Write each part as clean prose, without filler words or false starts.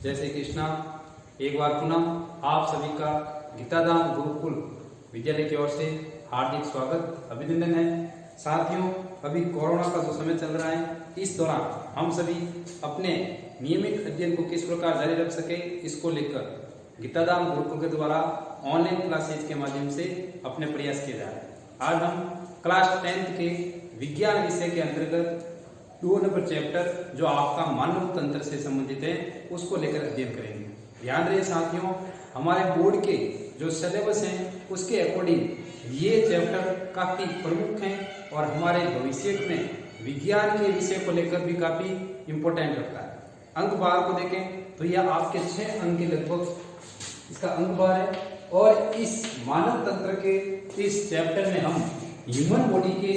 जय श्री कृष्णा। एक बार पुनः आप सभी का गीताधाम गुरुकुल विद्यालय की ओर से हार्दिक स्वागत अभिनंदन है। साथियों, अभी कोरोना का जो समय चल रहा है, इस दौरान हम सभी अपने नियमित अध्ययन को किस प्रकार जारी रख सके, इसको लेकर गीताधाम गुरुकुल के द्वारा ऑनलाइन क्लासेज के माध्यम से अपने प्रयास किए जा रहे हैं। आज हम क्लास 10th के विज्ञान विषय के अंतर्गत 2 नंबर चैप्टर जो आपका मानव तंत्र से संबंधित है उसको लेकर अध्ययन करेंगे। ध्यान रहे साथियों, हमारे बोर्ड के जो सिलेबस हैं उसके अकॉर्डिंग ये चैप्टर काफी प्रमुख हैं और हमारे भविष्य में विज्ञान के विषय को लेकर भी काफी इंपॉर्टेंट रखता है। अंक भार को देखें तो यह आपके 6 अंक के लगभग इसका अंक भार है और इस मानव तंत्र के इस चैप्टर में हम ह्यूमन बॉडी के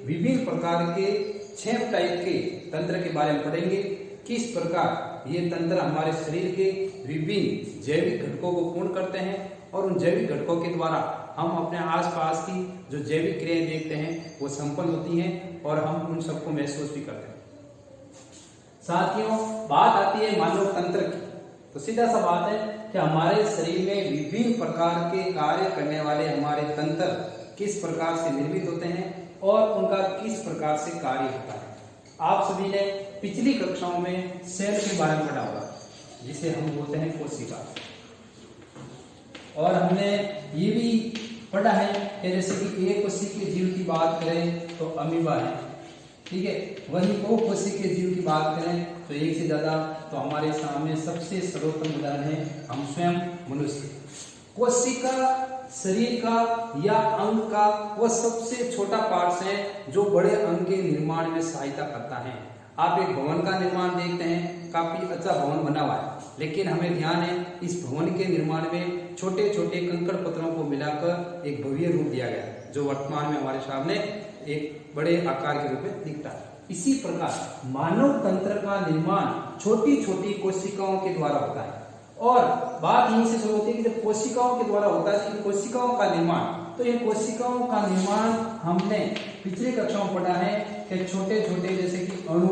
विभिन्न प्रकार के 6 टाइप के तंत्र के बारे में पढ़ेंगे। किस प्रकार ये तंत्र हमारे शरीर के विभिन्न जैविक घटकों को पूर्ण करते हैं और उन जैविक घटकों के द्वारा हम अपने आसपास की जो जैविक क्रियाएं देखते हैं वो संपन्न होती हैं और हम उन सबको महसूस भी करते हैं। साथियों, बात आती है मानव तंत्र की, तो सीधा सा बात है कि हमारे शरीर में विभिन्न प्रकार के कार्य करने वाले हमारे तंत्र किस प्रकार से निर्मित होते हैं और उनका किस प्रकार से कार्य होता है। आप सभी ने पिछली कक्षाओं में सेल के बारे में पढ़ा होगा, जिसे हम बोलते हैं कोशिका, और हमने ये भी पढ़ा है कि जैसे कि एक कोशिकीय जीव की बात करें तो अमीबा है, ठीक है। वहीं बहु कोशिकीय जीव की बात करें तो एक से ज्यादा, तो हमारे सामने सबसे सर्वोत्तम उदाहरण है हम स्वयं मनुष्य। कोशिका शरीर का या अंग का वह सबसे छोटा पार्ट है जो बड़े अंग के निर्माण में सहायता करता है। आप एक भवन का निर्माण देखते हैं, काफी अच्छा भवन बना हुआ है, लेकिन हमें ध्यान है इस भवन के निर्माण में छोटे छोटे कंकड़ पत्थरों को मिलाकर एक भव्य रूप दिया गया है जो वर्तमान में हमारे सामने एक बड़े आकार के रूप में दिखता है। इसी प्रकार मानव तंत्र का निर्माण छोटी छोटी कोशिकाओं के द्वारा होता है और बात यहीं से शुरू होती है कि जब कोशिकाओं के द्वारा होता है कि कोशिकाओं का निर्माण, तो ये कोशिकाओं का निर्माण हमने पिछले कक्षा में पढ़ा है कि छोटे छोटे जैसे कि अणु,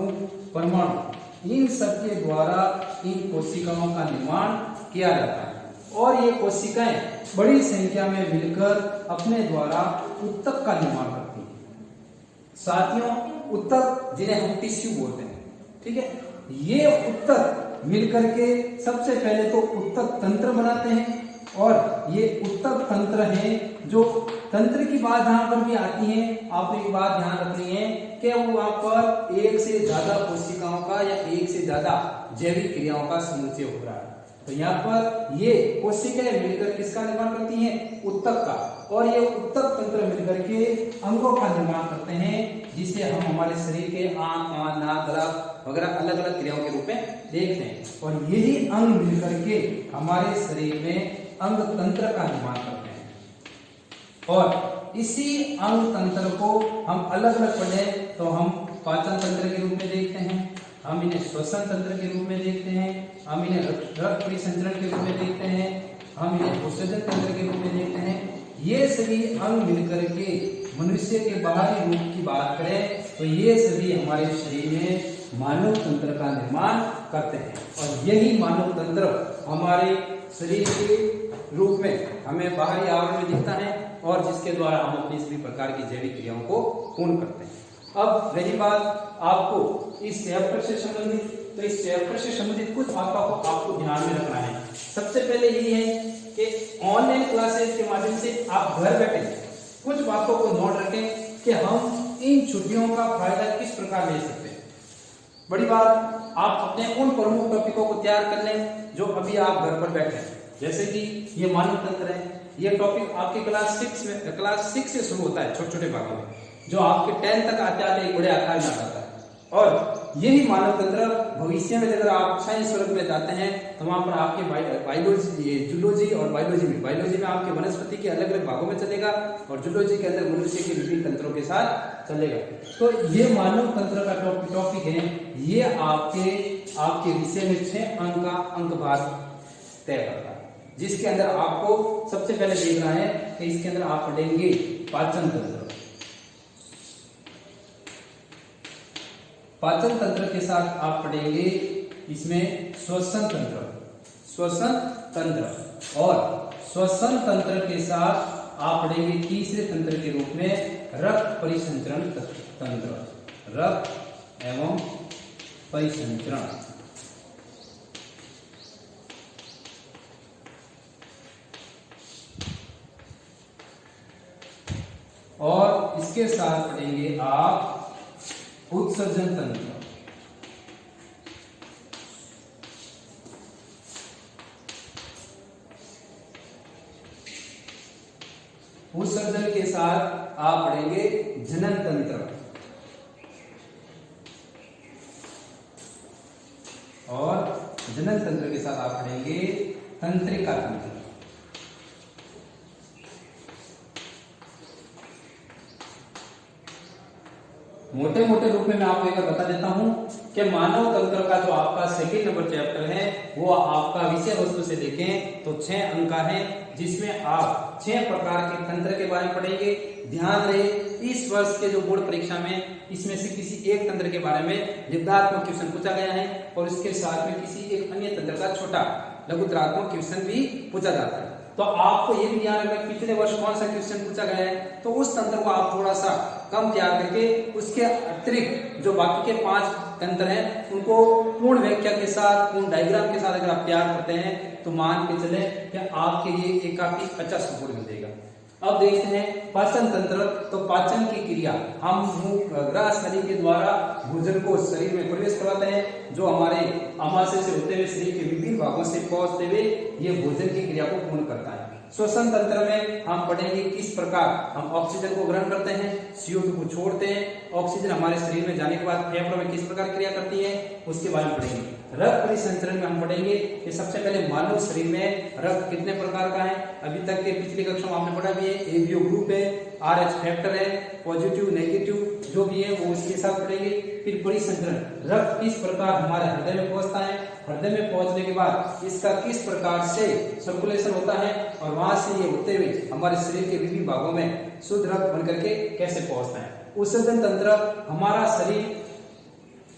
परमाणु, इन सब के द्वारा इन कोशिकाओं का निर्माण किया जाता है और ये कोशिकाएं बड़ी संख्या में मिलकर अपने द्वारा उत्तक का निर्माण करती हैं। साथियों, उत्तक जिन्हें हम टिश्यू बोलते हैं, ठीक है, ये उत्तक मिलकर के सबसे पहले तो उत्तक तंत्र बनाते हैं और ये उत्तक तंत्र हैं जो तंत्र की बात जहां पर भी आती है, आपको एक बात ध्यान रखनी है कि वहां पर एक से ज्यादा कोशिकाओं का या एक से ज्यादा जैविक क्रियाओं का समुच्चय हो रहा है। तो यहाँ पर ये कोशिकाएं मिलकर किसका निर्माण करती हैं? उत्तक का, और ये उत्तक तंत्र मिलकर के अंगों का निर्माण करते हैं जिसे हम हमारे शरीर के आंख, कान, नाक, गला वगैरह अलग अलग क्रियाओं के रूप में देखते हैं और यही अंग मिलकर के हमारे शरीर में अंग तंत्र का निर्माण करते हैं। और इसी अंग तंत्र को हम अलग अलग पढ़े तो हम पाचन तंत्र के रूप में देखते हैं, हम इन्हें श्वसन तंत्र के रूप में देखते हैं, हम इन्हें रक्त परिसंचरण के रूप में देखते हैं, हम इन्हें भूषजन तंत्र के रूप में देखते हैं। ये सभी अंग मिलकर के मनुष्य के बाहरी रूप की बात करें तो ये सभी हमारे शरीर में मानव तंत्र का निर्माण करते हैं और यही मानव तंत्र हमारे शरीर के रूप में हमें बाहरी आवरण में दिखता है और जिसके द्वारा हम अपनी सभी प्रकार की जैविक क्रियाओं को पूर्ण करते हैं। अब रही बात आपको इस चैप्टर से संबंधित, तो इस चैप्टर से संबंधित कुछ बातों को आपको ध्यान में रखना है। सबसे पहले यही है कि ऑनलाइन क्लासेस के माध्यम से आप घर बैठे कुछ बातों को नोट रखें कि हम इन छुट्टियों का फायदा किस प्रकार ले सकते हैं। बड़ी बात, आप अपने उन प्रमुख टॉपिकों को तैयार कर लें जो अभी आप घर पर बैठे हैं। जैसे कि ये मानव तंत्र है, ये टॉपिक आपके क्लास 6 से शुरू होता है, छोटे छोटे भागों में, जो आपके 10 तक आते आते एक बड़े आकार में आता है। और यही मानव तंत्र भविष्य में अगर आप साइंस वर्ग में जाते हैं तो वहां पर आपके बायोलॉजी, जूलॉजी और बायोलॉजी में आपके वनस्पति के अलग अलग भागों में चलेगा और जूलॉजी के अंदर मनुष्य के विभिन्न तंत्रों के साथ चलेगा। तो ये मानव तंत्र का टॉपिक है, ये आपके विषय में 6 अंक का अंक भार तय करता है, जिसके अंदर आपको सबसे पहले देखना है कि इसके अंदर आप पढ़ेंगे पाचन तंत्र। पाचन तंत्र के साथ आप पढ़ेंगे इसमें श्वसन तंत्र, श्वसन तंत्र। और श्वसन तंत्र के साथ आप पढ़ेंगे तीसरे तंत्र के रूप में रक्त परिसंचरण तंत्र, रक्त एवं परिसंचरण। और इसके साथ पढ़ेंगे आप उत्सर्जन तंत्र। उत्सर्जन के साथ आप पढ़ेंगे जनन तंत्र और जनन तंत्र के साथ आप पढ़ेंगे तंत्रिका तंत्र। मोटे मोटे रूप में मैं आपको एक बता देता हूं कि मानव तंत्र का जो आपका सेकंड नंबर चैप्टर है वो आपका विषय वस्तु से देखें तो 6 अंक का है, जिसमें आप 6 प्रकार के तंत्र के बारे में पढ़ेंगे। ध्यान रहे इस वर्ष के जो बोर्ड परीक्षा में इसमें से किसी एक तंत्र के बारे में निबंधात्मक क्वेश्चन पूछा गया है और इसके साथ में किसी एक अन्य तंत्र का छोटा लघुतरात्मक क्वेश्चन भी पूछा जाता है। तो आपको ये भी ध्यान रखना पिछले वर्ष कौन सा क्वेश्चन पूछा गया है, तो उस तंत्र को आप थोड़ा सा कम तैयार करके उसके अतिरिक्त जो बाकी के 5 तंत्र हैं उनको पूर्ण व्याख्या के साथ, पूर्ण डायग्राम के साथ अगर आप तैयार करते हैं तो मान के चले कि आपके लिए एक काफी अच्छा सपोर्ट मिल जाएगा। अब देखते हैं पाचन तंत्र। तो पाचन की क्रिया हम ग्रह शरीर के द्वारा भोजन को शरीर में प्रवेश करवाते हैं, जो हमारे आमाशय से होते हुए शरीर के विभिन्न भागों से पहुंचते हुए ये भोजन की क्रिया को पूर्ण करता है। श्वसन तंत्र में हम पढ़ेंगे किस प्रकार हम ऑक्सीजन को ग्रहण करते हैं, CO2 को छोड़ते हैं, ऑक्सीजन हमारे शरीर में जाने के बाद फेफड़ों में किस प्रकार क्रिया करती है उसके बारे में पढ़ेंगे। रक्त परिसंचरण में हम पढ़ेंगे कि सबसे पहले मानव शरीर में रक्त कितने प्रकार का है। अभी तक के पिछली कक्षा में आपने पढ़ा भी है, एबीओ ग्रुप है, RH फैक्टर है, पॉजिटिव नेगेटिव जो भी है वो इसके साथ पढ़ेंगे। फिर परिसंचरण, रक्त किस प्रकार हमारे हृदय में पहुंचता है, हृदय में पहुंचने के बाद इसका किस प्रकार से सर्कुलेशन होता है और वहां से ये होते हुए हमारे शरीर के विभिन्न भागों में शुद्ध रक्त बन करके कैसे पहुंचता है। उत्सर्जन तंत्र, हमारा शरीर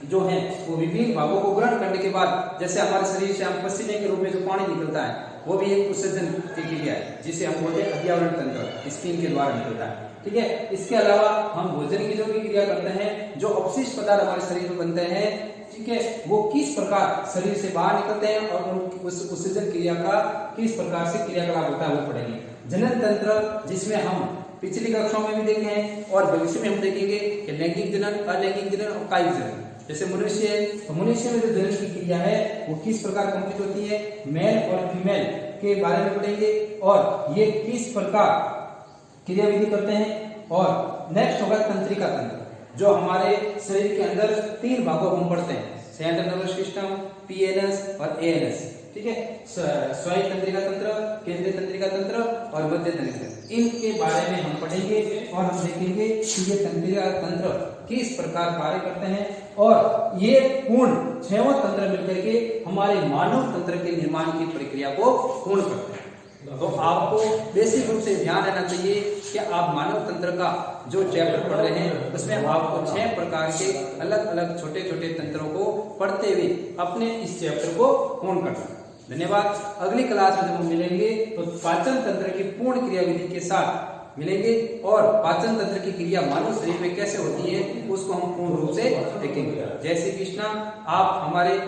जो है वो विभिन्न भागों को ग्रहण करने के बाद जैसे हमारे शरीर से हम पसीने के रूप में जो पानी निकलता है वो भी एक उत्सर्जन की क्रिया है, जिसे हम बोलते हैं अध्यावरण तंत्र, स्किन के द्वारा निकलता है। ठीक है, इसके अलावा हम भोजन की जो भी क्रिया करते हैं, जो अपशिष्ट पदार्थ हमारे शरीर में बनते हैं, ठीक है, वो किस प्रकार शरीर से बाहर निकलते हैं और उस उत्सर्जन क्रिया का किस प्रकार से क्रियाकलाप होता है वो पढ़ेंगे। जनन तंत्र, जिसमें हम पिछली कक्षाओं में भी देखे हैं और भविष्य में हम देखेंगे कि लैंगिक जनन, अलैंगिक जनन और कायिक जनन। जैसे मनुष्य है तो मनुष्य में जो जनन की क्रिया है वो किस प्रकार कंप्लीट होती है, मेल और फीमेल के बारे में पढ़ेंगे और ये किस प्रकार क्रियाविधि करते हैं। और नेक्स्ट होगा तंत्रिका तंत्र, जो हमारे शरीर के अंदर 3 भागों में पढ़ते हैं, सेंट्रल नर्वस सिस्टम, PNS और ANS। ठीक है, स्वायत्त तंत्रिका तंत्र, केंद्रीय तंत्रिका तंत्र और मध्य तंत्रिका तंत्र, इनके बारे में हम पढ़ेंगे और हम देखेंगे कि ये तंत्रिका तंत्र किस प्रकार कार्य करते हैं और ये पूर्ण 6वां तंत्र मिलकर के हमारे मानव तंत्र के निर्माण की प्रक्रिया को पूर्ण करते हैं। तो आपको बेसिक रूप से ध्यान रहना चाहिए कि आप मानव तंत्र का जो चैप्टर पढ़ रहे हैं उसमें आपको 6 प्रकार के अलग अलग छोटे छोटे तंत्रों को पढ़ते हुए अपने इस चैप्टर को पूर्ण करना है। धन्यवाद। अगली क्लास में जब हम मिलेंगे तो पाचन तंत्र की पूर्ण क्रियाविधि के साथ मिलेंगे और पाचन तंत्र की क्रिया मानव शरीर में कैसे होती है उसको हम पूर्ण रूप से देखेंगे। जय श्री कृष्णा। आप हमारे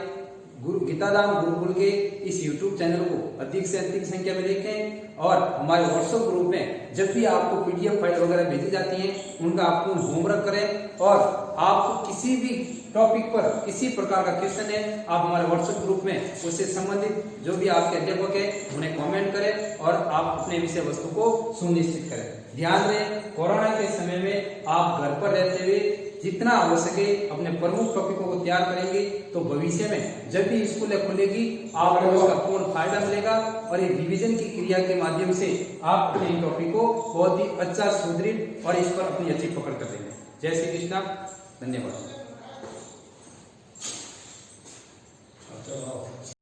गुरु गीताधाम गुरुकुल के इस YouTube चैनल को अधिक से अधिक संख्या में देखें और हमारे WhatsApp ग्रुप में जब भी आपको PDF फाइल वगैरह भेजी जाती है उनका आप पूर्ण होमवर्क करें और आपको किसी भी टॉपिक पर किसी प्रकार का क्वेश्चन है आप हमारे WhatsApp ग्रुप में उससे संबंधित जो भी आपके अध्यापक है उन्हें कमेंट करें और आप अपने विषय वस्तु को सुनिश्चित करें। ध्यान दें, कोरोना के समय में आप घर पर रहते हुए जितना हो सके अपने प्रमुख टॉपिकों को तैयार करेंगे तो भविष्य में जब भी स्कूल खुलेगी आपको उसका पूर्ण फायदा मिलेगा और एक रिवीजन की क्रिया के माध्यम से आप अपने टॉपिक को बहुत ही अच्छा सुदृढ़ और इस पर अपनी अच्छी पकड़ कर देंगे। जय श्री कृष्णा। धन्यवाद।